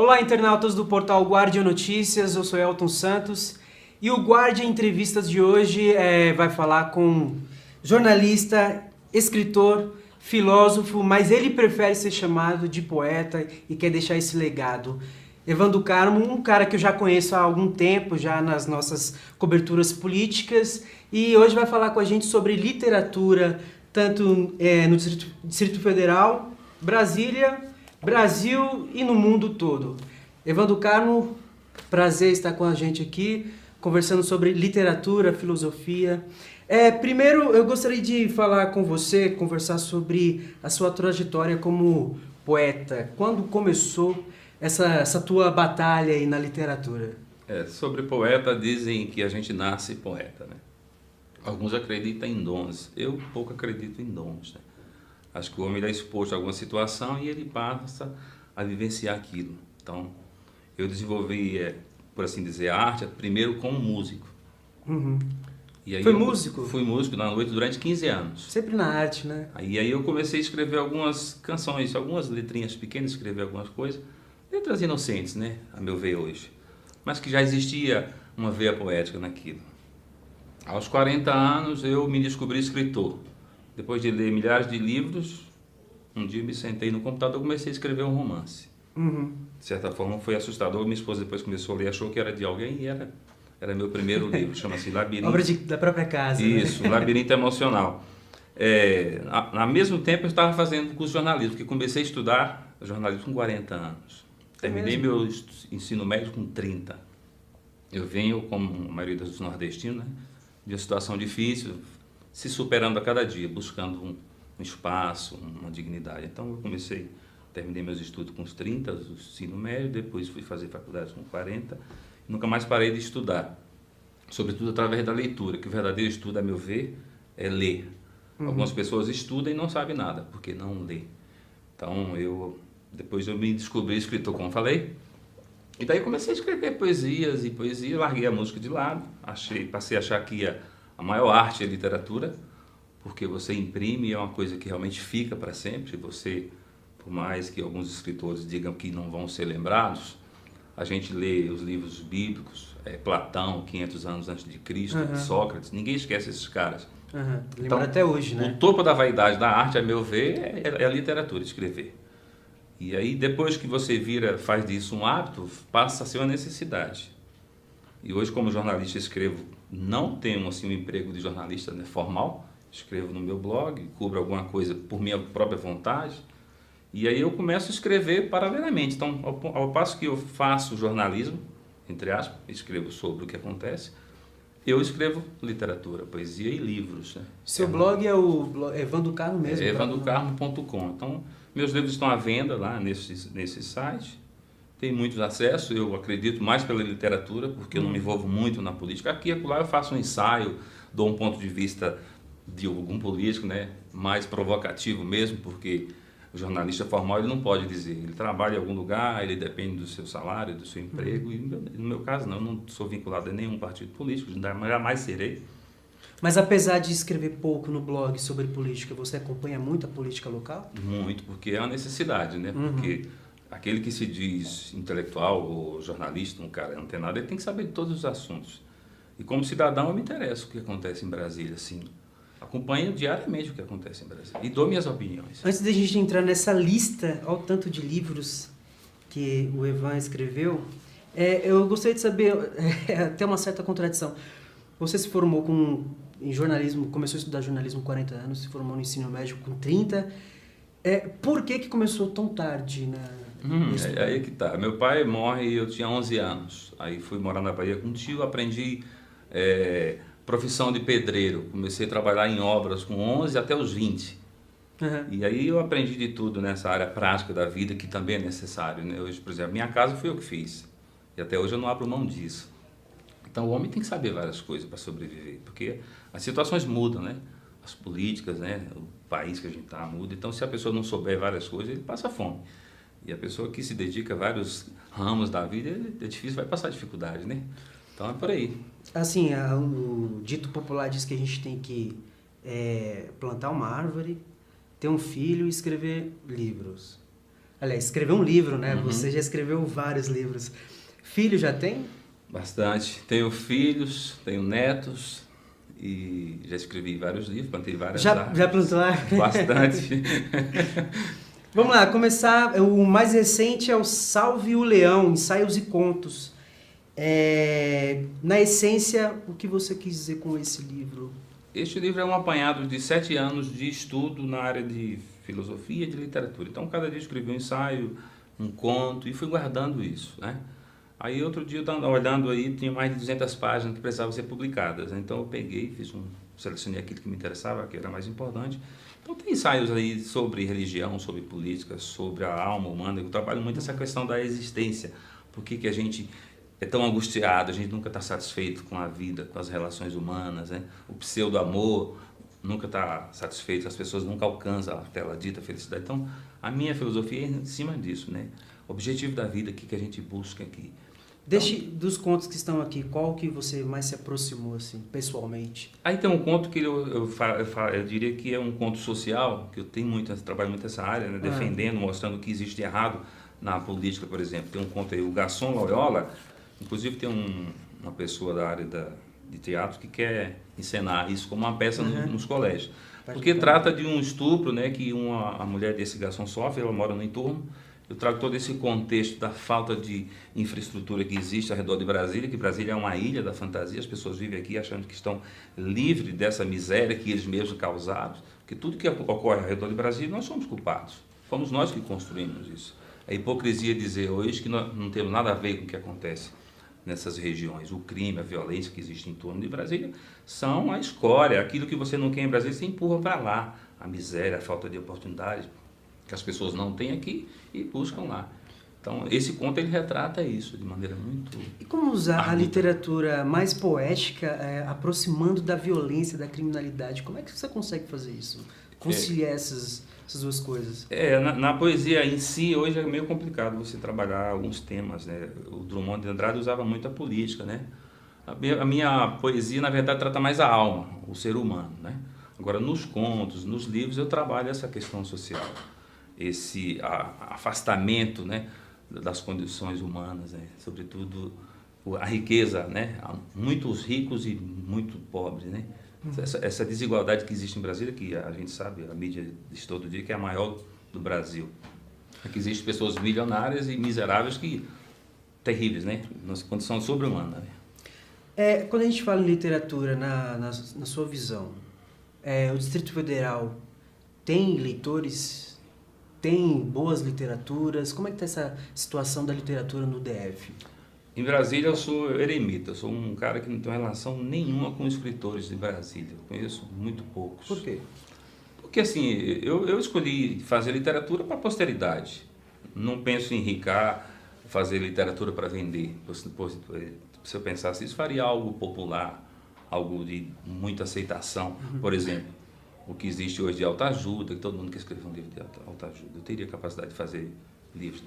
Olá, internautas do portal Guardia Notícias, eu sou Elton Santos e o Guardia Entrevistas de hoje vai falar com jornalista, escritor, filósofo, mas ele prefere ser chamado de poeta e quer deixar esse legado. Evandro Carmo, um cara que eu já conheço há algum tempo, já nas nossas coberturas políticas, e hoje vai falar com a gente sobre literatura, tanto no Distrito Federal, Brasília, Brasil e no mundo todo. Evandro Carmo, prazer estar com a gente aqui, conversando sobre literatura, filosofia. Primeiro, eu gostaria de falar com você, conversar sobre a sua trajetória como poeta. Quando começou essa tua batalha aí na literatura? Sobre poeta, dizem que a gente nasce poeta, né? Alguns acreditam em dons, eu pouco acredito em dons, né? Acho que o homem é exposto a alguma situação e ele passa a vivenciar aquilo. Então, eu desenvolvi, por assim dizer, a arte primeiro como músico. Uhum. E aí Foi músico? Fui músico na noite durante 15 anos. Sempre na arte, né? Aí eu comecei a escrever algumas canções, algumas letrinhas pequenas, escrever algumas coisas, letras inocentes, né, a meu ver hoje, mas que já existia uma veia poética naquilo. Aos 40 anos eu me descobri escritor. Depois de ler milhares de livros, um dia me sentei no computador e comecei a escrever um romance. Uhum. De certa forma foi assustador, minha esposa depois começou a ler, achou que era de alguém e era meu primeiro livro, chama-se Labirinto. Obra da própria casa. Isso, né? Labirinto Emocional. Ao mesmo tempo eu estava fazendo curso de jornalismo, porque comecei a estudar jornalismo com 40 anos. Terminei meu ensino médio com 30. Eu venho, como a maioria dos nordestinos, né, de uma situação difícil, se superando a cada dia, buscando um espaço, uma dignidade. Então eu terminei meus estudos com os 30, o ensino médio, depois fui fazer faculdade com 40, e nunca mais parei de estudar, sobretudo através da leitura, que o verdadeiro estudo, a meu ver, é ler. Algumas pessoas estudam e não sabem nada, porque não lê. Então depois eu me descobri escritor, como falei, e daí comecei a escrever poesias, larguei a música de lado, passei a achar que a maior arte é a literatura, porque você imprime, é uma coisa que realmente fica para sempre. Você, por mais que alguns escritores digam que não vão ser lembrados, a gente lê os livros bíblicos, Platão, 500 anos antes de Cristo, Sócrates, ninguém esquece esses caras. Lembra Então, até hoje, né? O topo da vaidade da arte, a meu ver, é a literatura, escrever. E aí, depois que você faz disso um hábito, passa a ser uma necessidade. E hoje, como jornalista, escrevo, não tenho assim um emprego de jornalista, né, formal, escrevo no meu blog, cubro alguma coisa por minha própria vontade, e aí eu começo a escrever paralelamente. Então, ao passo que eu faço jornalismo, entre aspas, escrevo sobre o que acontece, eu escrevo literatura, poesia e livros. Né? Seu blog é o Evandro Carmo mesmo? evandrocarmo.com. Então, meus livros estão à venda lá nesse site. Tem muitos acessos, eu acredito mais pela literatura, porque eu não me envolvo muito na política. Aqui e acolá eu faço um ensaio, dou um ponto de vista de algum político, né, mais provocativo mesmo, porque o jornalista formal ele não pode dizer, ele trabalha em algum lugar, ele depende do seu salário, do seu emprego, e no meu caso não, eu não sou vinculado a nenhum partido político, jamais serei. Mas apesar de escrever pouco no blog sobre política, você acompanha muito a política local? Muito, porque é uma necessidade, né? Porque aquele que se diz intelectual ou jornalista, um cara antenado, ele tem que saber de todos os assuntos. E como cidadão eu me interesso o que acontece em Brasília, assim. Acompanho diariamente o que acontece em Brasília e dou minhas opiniões. Antes da gente entrar nessa lista, ao tanto de livros que o Evan escreveu, eu gostaria de saber, até uma certa contradição. Você se formou em jornalismo, começou a estudar jornalismo com 40 anos, se formou no ensino médio com 30. Por que começou tão tarde? Aí que tá. Meu pai morre e eu tinha 11 anos. Aí fui morar na Bahia com um tio, aprendi profissão de pedreiro. Comecei a trabalhar em obras com 11 até os 20. E aí eu aprendi de tudo nessa área prática da vida, que também é necessário. Né? Hoje, por exemplo, minha casa fui eu que fiz. E até hoje eu não abro mão disso. Então o homem tem que saber várias coisas para sobreviver, porque as situações mudam, né? As políticas, né? O país que a gente está muda. Então se a pessoa não souber várias coisas, ele passa fome. E a pessoa que se dedica a vários ramos da vida, é difícil, vai passar dificuldade, né? Então é por aí. Assim, o dito popular diz que a gente tem que plantar uma árvore, ter um filho e escrever livros. Aliás, escreveu um livro, né? Uhum. Você já escreveu vários livros. Filho já tem? Bastante. Tenho filhos, tenho netos e já escrevi vários livros, plantei várias árvores. Já plantou árvore? Bastante. Vamos lá, começar. O mais recente é o Salve o Leão, Ensaios e Contos. Na essência, o que você quis dizer com esse livro? Este livro é um apanhado de 7 anos de estudo na área de filosofia e de literatura. Então, cada dia eu escrevi um ensaio, um conto e fui guardando isso, né? Aí, outro dia, eu estava olhando aí, tinha mais de 200 páginas que precisavam ser publicadas. Então, eu peguei, selecionei aquilo que me interessava, que era mais importante. Então, tem ensaios aí sobre religião, sobre política, sobre a alma humana. Eu trabalho muito essa questão da existência. Por que a gente é tão angustiado, a gente nunca está satisfeito com a vida, com as relações humanas, né? O pseudo-amor nunca está satisfeito, as pessoas nunca alcançam aquela dita felicidade. Então, a minha filosofia é em cima disso, né? O objetivo da vida, o que a gente busca aqui. Dos contos que estão aqui, qual que você mais se aproximou, assim, pessoalmente? Aí tem um conto que eu diria que é um conto social, que eu trabalho muito nessa área, né? Defendendo, mostrando o que existe de errado na política, por exemplo. Tem um conto aí, o Garçom Loyola, inclusive tem uma pessoa da área de teatro que quer encenar isso como uma peça nos colégios. Porque trata de um estupro, né, que a mulher desse garçom sofre, ela mora no entorno. Eu trago todo esse contexto da falta de infraestrutura que existe ao redor de Brasília, que Brasília é uma ilha da fantasia, as pessoas vivem aqui achando que estão livres dessa miséria que eles mesmos causaram, que tudo que ocorre ao redor de Brasília, nós somos culpados, fomos nós que construímos isso. A hipocrisia dizer hoje que nós não temos nada a ver com o que acontece nessas regiões. O crime, a violência que existe em torno de Brasília são a escória, aquilo que você não quer em Brasília, você empurra para lá, a miséria, a falta de oportunidade que as pessoas não têm aqui e buscam lá. Então, esse conto ele retrata isso de maneira muito... E como usar a literatura mais poética, aproximando da violência, da criminalidade? Como é que você consegue fazer isso? Conciliar essas duas coisas? Na poesia em si, hoje é meio complicado você trabalhar alguns temas, né? O Drummond de Andrade usava muito a política, né? A minha poesia, na verdade, trata mais a alma, o ser humano, né? Agora, nos contos, nos livros, eu trabalho essa questão social. Esse afastamento, né, das condições humanas, né, sobretudo a riqueza, né, muitos ricos e muito pobres, né, essa desigualdade que existe em Brasília, que a gente sabe, a mídia diz todo dia que é a maior do Brasil. Aqui existem pessoas milionárias e miseráveis terríveis, né, nas condições sobre-humanas. Né. Quando a gente fala em literatura, na sua visão, o Distrito Federal tem leitores? Tem boas literaturas? Como é que está essa situação da literatura no DF? Em Brasília eu sou eremita, eu sou um cara que não tem relação nenhuma com escritores de Brasília. Eu conheço muito poucos. Por quê? Porque assim, eu escolhi fazer literatura para a posteridade. Não penso em enricar, fazer literatura para vender. Se eu pensasse isso, faria algo popular, algo de muita aceitação. Por exemplo, o que existe hoje de autoajuda, que todo mundo quer escrever um livro de autoajuda. Eu teria capacidade de fazer livros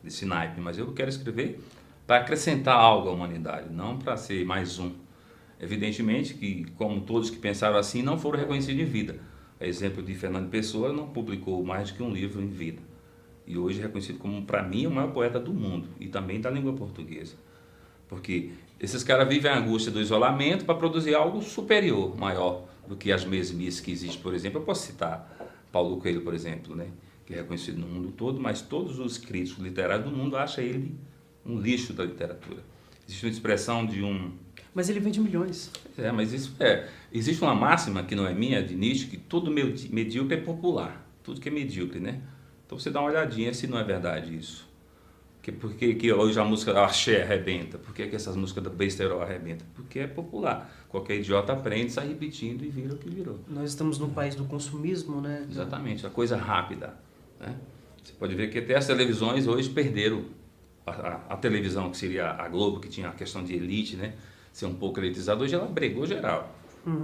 desse naipe, mas eu quero escrever para acrescentar algo à humanidade, não para ser mais um. Evidentemente que, como todos que pensaram assim, não foram reconhecidos em vida. A exemplo de Fernando Pessoa, não publicou mais do que um livro em vida. E hoje é reconhecido como, para mim, o maior poeta do mundo, e também da língua portuguesa. Porque esses caras vivem a angústia do isolamento para produzir algo superior, maior do que as mesmices que existem. Por exemplo, eu posso citar Paulo Coelho, por exemplo, né, que é reconhecido no mundo todo, mas todos os críticos literários do mundo acham ele um lixo da literatura. Existe uma expressão de um... Mas ele vende milhões. Mas isso existe uma máxima, que não é minha, de Nietzsche, que tudo medíocre é popular. Tudo que é medíocre, né? Então você dá uma olhadinha se não é verdade isso. Por que hoje a música da axé arrebenta? Por que essas músicas da besterol arrebentam? Porque é popular. Qualquer idiota aprende, sai repetindo e vira o que virou. Nós estamos num país do consumismo, né? Exatamente, a coisa rápida. Né? Você pode ver que até as televisões hoje perderam. A televisão, que seria a Globo, que tinha a questão de elite, né? Ser um pouco elitizada, hoje ela bregou geral.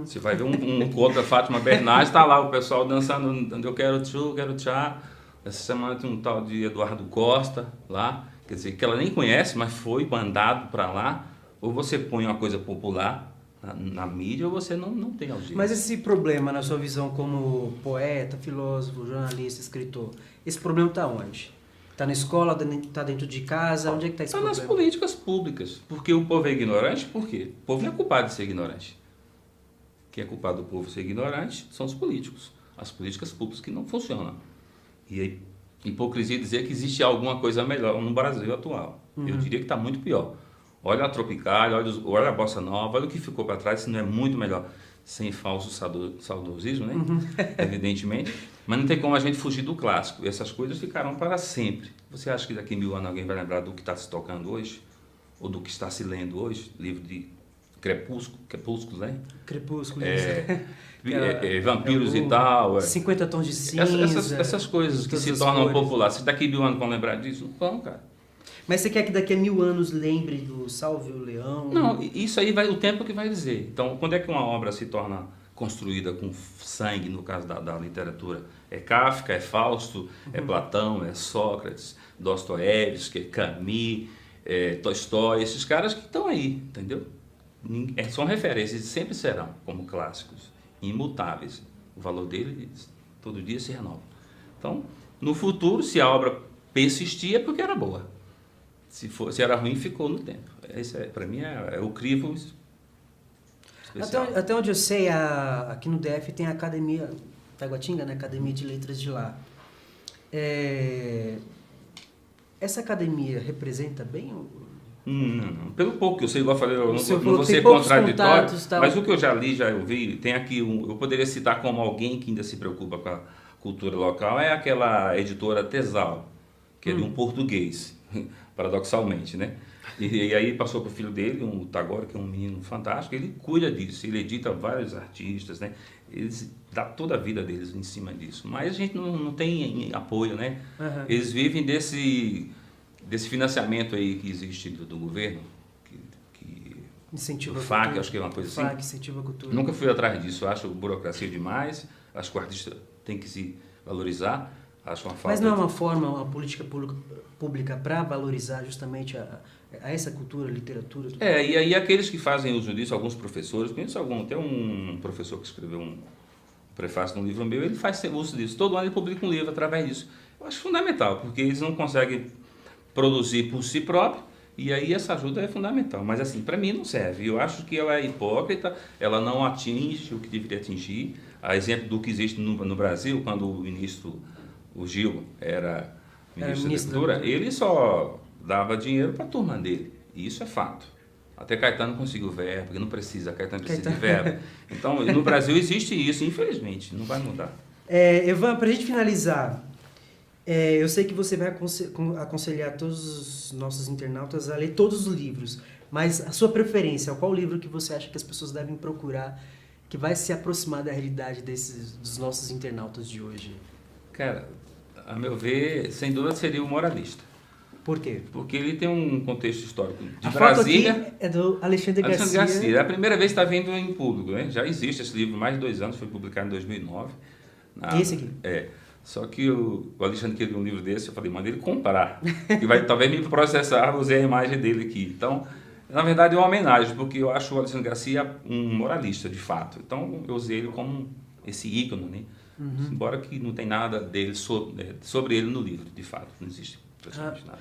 Você vai ver um contra Fátima Bernardes, está lá o pessoal dançando, eu quero tchu, quero tchá. Essa semana tem um tal de Eduardo Costa lá, quer dizer, que ela nem conhece, mas foi mandado para lá. Ou você põe uma coisa popular na mídia, ou você não tem audiência. Mas esse problema, na sua visão como poeta, filósofo, jornalista, escritor, esse problema está onde? Está na escola, está dentro de casa? Onde é que está esse problema? Está nas políticas públicas. Porque o povo é ignorante, por quê? O povo não é culpado de ser ignorante. Quem é culpado do povo ser ignorante são os políticos. As políticas públicas que não funcionam. E aí, hipocrisia dizer que existe alguma coisa melhor no Brasil atual. Eu diria que está muito pior. Olha a Tropicália, olha a Bossa Nova, olha o que ficou para trás, se não é muito melhor. Sem falso saudosismo, né? Evidentemente. Mas não tem como a gente fugir do clássico. Essas coisas ficarão para sempre. Você acha que daqui a 1000 anos alguém vai lembrar do que está se tocando hoje? Ou do que está se lendo hoje? Livro de Crepúsculo, né? Crepúsculo. Vampiros e tal. 50 tons de cinza. Essas coisas que se tornam populares. Se daqui a 1000 anos vão lembrar disso? Não vão, cara. Mas você quer que daqui a 1000 anos lembre do Salve o Leão? Não, isso aí vai o tempo que vai dizer. Então, quando é que uma obra se torna construída com sangue, no caso da literatura? É Kafka, é Fausto, é Platão, é Sócrates, Dostoiévski, Camus, Tolstói, esses caras que estão aí, entendeu? São referências e sempre serão como clássicos, imutáveis. O valor deles todo dia se renova. Então, no futuro, se a obra persistir, é porque era boa. Se era ruim, ficou no tempo. Esse para mim é o crivo especial. Até onde eu sei, aqui no DF tem a Academia Taguatinga, né? Academia de Letras de lá. Essa academia representa bem o... Não. Pelo pouco que eu sei, igual eu falei, eu não vou ser contraditório, mas o que eu já li, já ouvi, tem aqui, eu poderia citar como alguém que ainda se preocupa com a cultura local, é aquela editora Tesal, que é de um português, paradoxalmente, né? E aí passou para o filho dele, o Tagore, que é um menino fantástico, ele cuida disso, ele edita vários artistas, né? Eles dá toda a vida deles em cima disso, mas a gente não tem apoio, né? Eles vivem desse financiamento aí que existe do governo, que incentiva o FAC, acho que é uma coisa assim. FAC incentiva a cultura. Nunca fui atrás disso, acho burocracia demais, acho que o artista tem que se valorizar, acho uma falta. Mas não é uma forma, uma política pública para valorizar justamente a essa cultura, a literatura? Tudo. E aí aqueles que fazem uso disso, alguns professores, conheço tem um professor que escreveu um prefácio num livro meu, ele faz uso disso, todo ano ele publica um livro através disso. Eu acho fundamental, porque eles não conseguem produzir por si próprio, e aí essa ajuda é fundamental. Mas assim, para mim não serve. Eu acho que ela é hipócrita, ela não atinge o que deveria atingir. A exemplo do que existe no Brasil, quando o ministro, o Gil, era ministro da Cultura, ele só dava dinheiro para a turma dele. E isso é fato. Até Caetano conseguiu verba, porque não precisa, Caetano precisa de verba. Então, no Brasil existe isso, infelizmente, não vai mudar. Evan, para a gente finalizar, eu sei que você vai aconselhar todos os nossos internautas a ler todos os livros, mas a sua preferência, qual livro que você acha que as pessoas devem procurar, que vai se aproximar da realidade dos nossos internautas de hoje? Cara, a meu ver, sem dúvida seria o Moralista. Por quê? Porque ele tem um contexto histórico de a Brasília. Foto aqui é do Alexandre Garcia. É a primeira vez que está vindo em público, né? Já existe esse livro há mais de 2 anos, foi publicado em 2009. Esse aqui? Só que o Alexandre queria um livro desse, eu falei, manda ele comprar, que vai talvez me processar, usei a imagem dele aqui. Então, na verdade é uma homenagem, porque eu acho o Alexandre Garcia um moralista, de fato. Então, eu usei ele como esse ícone, né? Embora que não tem nada dele sobre ele no livro, de fato, não existe praticamente nada.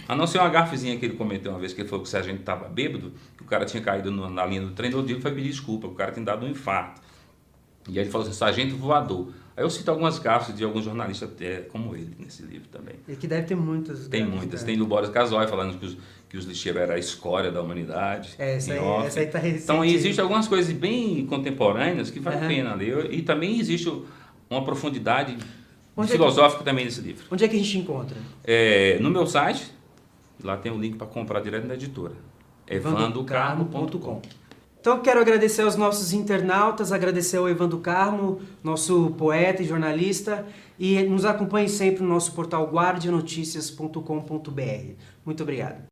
A não ser uma gafezinha que ele cometeu uma vez, que ele falou que o sargento estava bêbado, que o cara tinha caído na linha do trem, no outro dia ele foi pedir desculpa, o cara tinha dado um infarto. E aí ele falou assim, sargento voador. Aí eu cito algumas gafes de alguns jornalistas como ele nesse livro também. E que deve ter muitas. Tem muitas. Tem do Boris Casoy falando que os lixeiros eram a escória da humanidade. Essa aí tá recente. Então existem algumas coisas bem contemporâneas que vale a pena ler. E também existe uma profundidade filosófica também nesse livro. Onde é que a gente encontra? No meu site, lá tem o link para comprar direto na editora. evandocarmo.com. Então, quero agradecer aos nossos internautas, agradecer ao Evandro Carmo, nosso poeta e jornalista, e nos acompanhe sempre no nosso portal guardianoticias.com.br. Muito obrigado.